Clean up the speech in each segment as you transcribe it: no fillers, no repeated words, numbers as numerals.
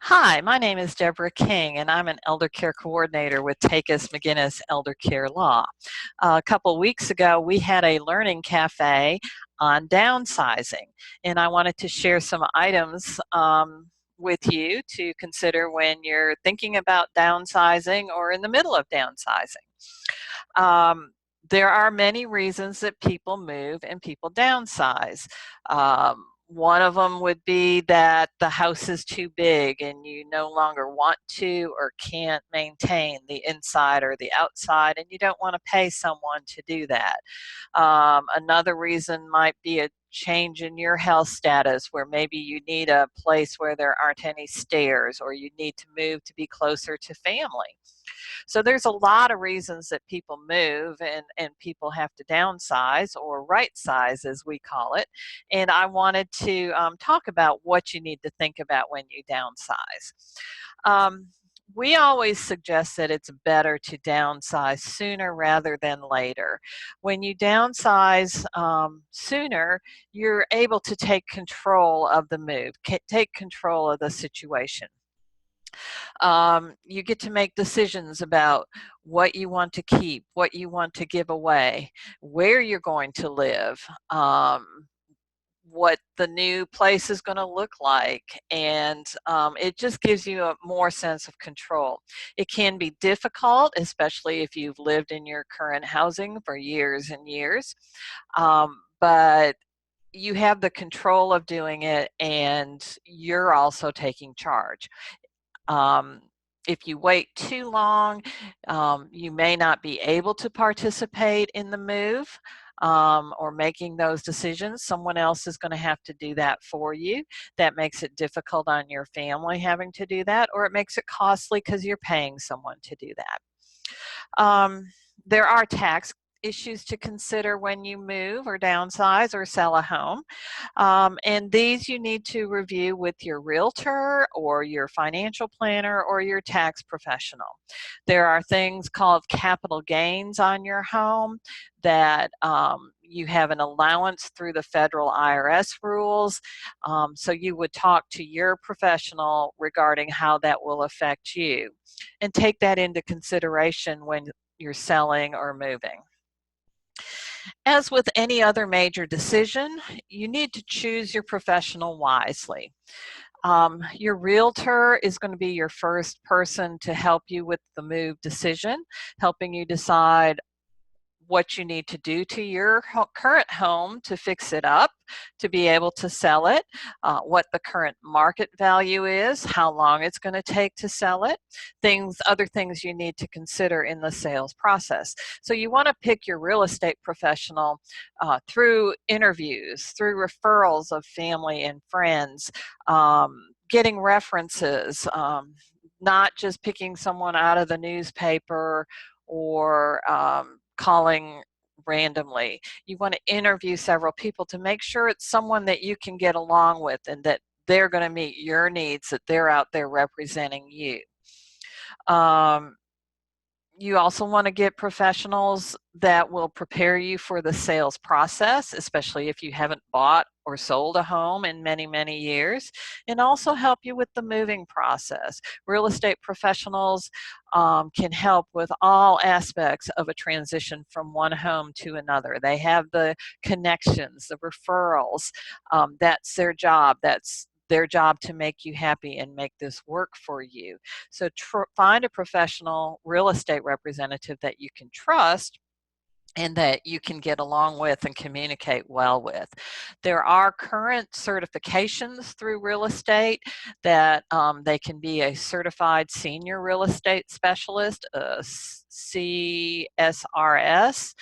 Hi, my name is Deborah King, and I'm an elder care coordinator with Takis McGinnis Elder Care Law. A couple weeks ago, we had a learning cafe on downsizing, and I wanted to share some items with you to consider when you're thinking about downsizing or in the middle of downsizing. Um, there are many reasons that people move and people downsize. One of them would be that the house is too big and you no longer want to or can't maintain the inside or the outside, and you don't want to pay someone to do that. Another reason might be a change in your health status, where maybe you need a place where there aren't any stairs, or you need to move to be closer to family. So there's a lot of reasons that people move, and people have to downsize or right size, as we call it. And I wanted to talk about what you need to think about when you downsize. Um, we always suggest that it's better to downsize sooner rather than later. When you downsize sooner, you're able to take control of the move, take control of the situation. You get to make decisions about what you want to keep, what you want to give away, where you're going to live, what the new place is going to look like, and it just gives you a more sense of control. It can be difficult, especially if you've lived in your current housing for years and years, but you have the control of doing it, and you're also taking charge. Um, if you wait too long, you may not be able to participate in the move or making those decisions. Someone else is going to have to do that for you. That makes it difficult on your family having to do that, or it makes it costly because you're paying someone to do that. There are tax issues to consider when you move or downsize or sell a home. And these you need to review with your realtor or your financial planner or your tax professional. There are things called capital gains on your home that you have an allowance through the federal IRS rules. So you would talk to your professional regarding how that will affect you, and take that into consideration when you're selling or moving. As with any other major decision, you need to choose your professional wisely. Your realtor is going to be your first person to help you with the move decision, helping you decide what you need to do to your current home to fix it up, to be able to sell it, what the current market value is, how long it's going to take to sell it, other things you need to consider in the sales process. So you want to pick your real estate professional through interviews, through referrals of family and friends, getting references, not just picking someone out of the newspaper or calling randomly. You want to interview several people to make sure it's someone that you can get along with and that they're going to meet your needs, that they're out there representing you. You also want to get professionals that will prepare you for the sales process, especially if you haven't bought or sold a home in many, many years, and also help you with the moving process. Real estate professionals can help with all aspects of a transition from one home to another. They have the connections, the referrals. That's their job. That's their job to make you happy and make this work for you. So find a professional real estate representative that you can trust and that you can get along with and communicate well with. There are current certifications through real estate that they can be a certified senior real estate specialist, a CSRS.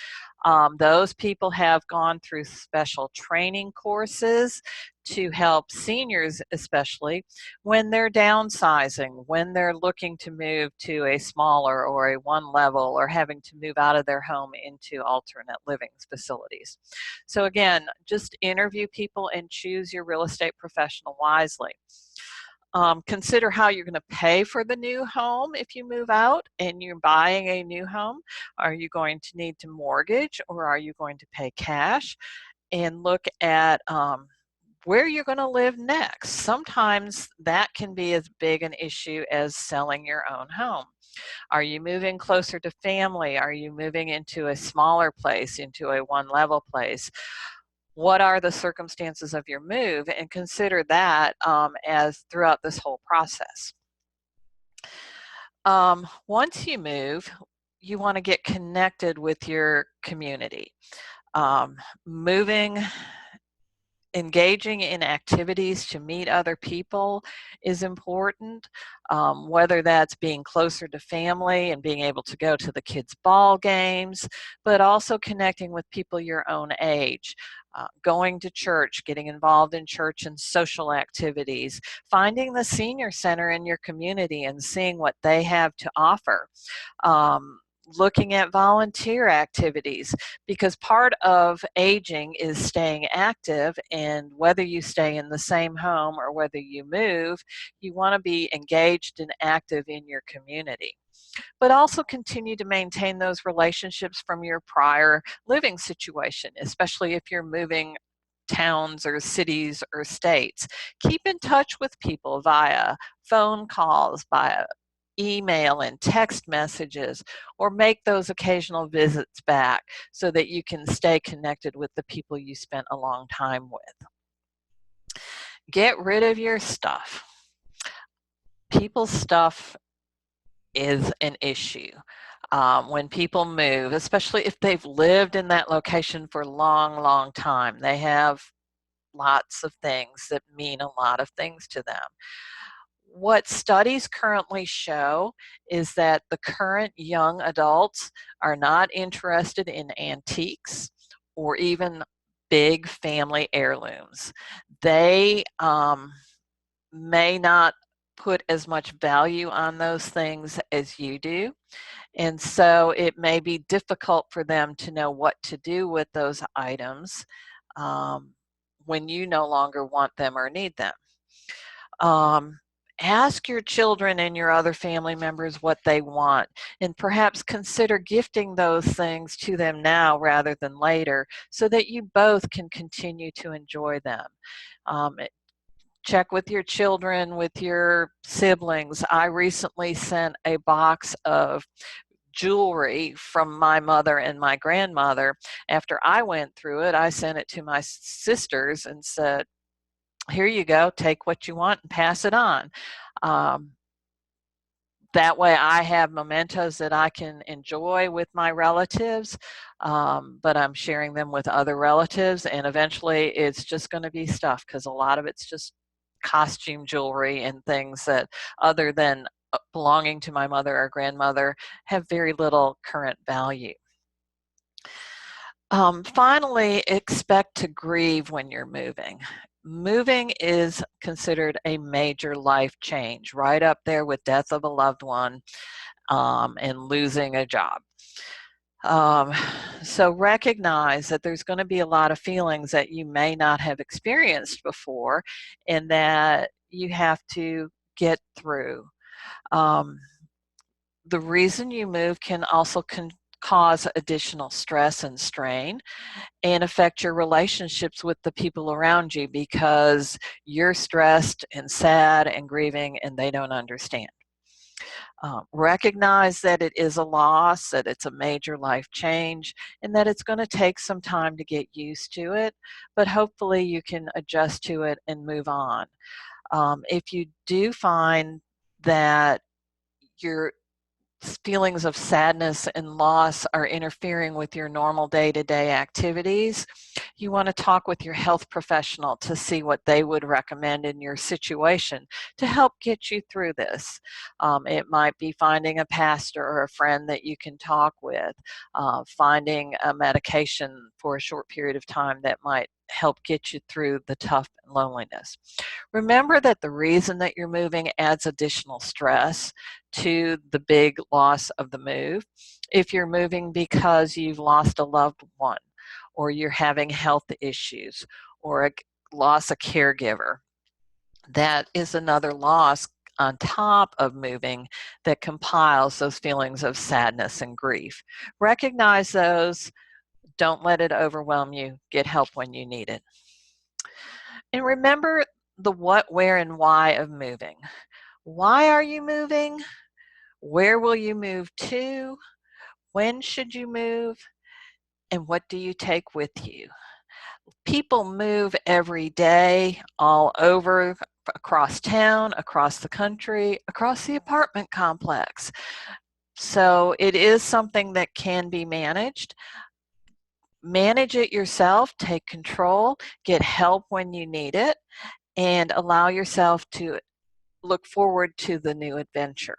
Those people have gone through special training courses to help seniors, especially when they're downsizing, when they're looking to move to a smaller or a one level, or having to move out of their home into alternate living facilities. So again, just interview people and choose your real estate professional wisely. Consider how you're going to pay for the new home if you move out and you're buying a new home. Are you going to need to mortgage, or are you going to pay cash? And look at where you're going to live next. Sometimes that can be as big an issue as selling your own home. Are you moving closer to family? Are you moving into a smaller place, into a one-level place? What are the circumstances of your move? And consider that as throughout this whole process. Once you move, you want to get connected with your community. Moving Engaging in activities to meet other people is important, whether that's being closer to family and being able to go to the kids' ball games, but also connecting with people your own age. Going to church, getting involved in church and social activities, finding the senior center in your community and seeing what they have to offer. Looking at volunteer activities, because part of aging is staying active, and whether you stay in the same home or whether you move, you want to be engaged and active in your community. But also continue to maintain those relationships from your prior living situation, especially if you're moving towns or cities or states. Keep in touch with people via phone calls, via email and text messages, or make those occasional visits back so that you can stay connected with the people you spent a long time with. Get rid of your stuff. People's stuff is an issue. When people move, especially if they've lived in that location for a long time, they have lots of things that mean a lot of things to them. What studies currently show is that the current young adults are not interested in antiques or even big family heirlooms. They may not put as much value on those things as you do, and so it may be difficult for them to know what to do with those items when you no longer want them or need them. Ask your children and your other family members what they want, and perhaps consider gifting those things to them now rather than later so that you both can continue to enjoy them. Check with your children, with your siblings. I recently sent a box of jewelry from my mother and my grandmother. After I went through it, I sent it to my sisters and said, here you go, take what you want and pass it on. That way I have mementos that I can enjoy with my relatives, but I'm sharing them with other relatives, and eventually it's just going to be stuff because a lot of it's just costume jewelry and things that, other than belonging to my mother or grandmother, have very little current value. Finally, expect to grieve when you're moving. Moving is considered a major life change, right up there with death of a loved one and losing a job. So recognize that there's going to be a lot of feelings that you may not have experienced before and that you have to get through. The reason you move can also cause additional stress and strain and affect your relationships with the people around you because you're stressed and sad and grieving and they don't understand. Recognize that it is a loss, that it's a major life change, and that it's going to take some time to get used to it, but hopefully you can adjust to it and move on. If you do find that your feelings of sadness and loss are interfering with your normal day-to-day activities, you want to talk with your health professional to see what they would recommend in your situation to help get you through this. It might be finding a pastor or a friend that you can talk with, finding a medication for a short period of time that might help get you through the tough loneliness. Remember that the reason that you're moving adds additional stress to the big loss of the move. If you're moving because you've lost a loved one, or you're having health issues, or lost a caregiver, that is another loss on top of moving that compiles those feelings of sadness and grief. Recognize those. Don't let it overwhelm you. Get help when you need it. And remember the what, where, and why of moving. Why are you moving? Where will you move to? When should you move? And what do you take with you? People move every day, all over, across town, across the country, across the apartment complex. So it is something that can be managed. Manage it yourself, take control, get help when you need it, and allow yourself to look forward to the new adventure.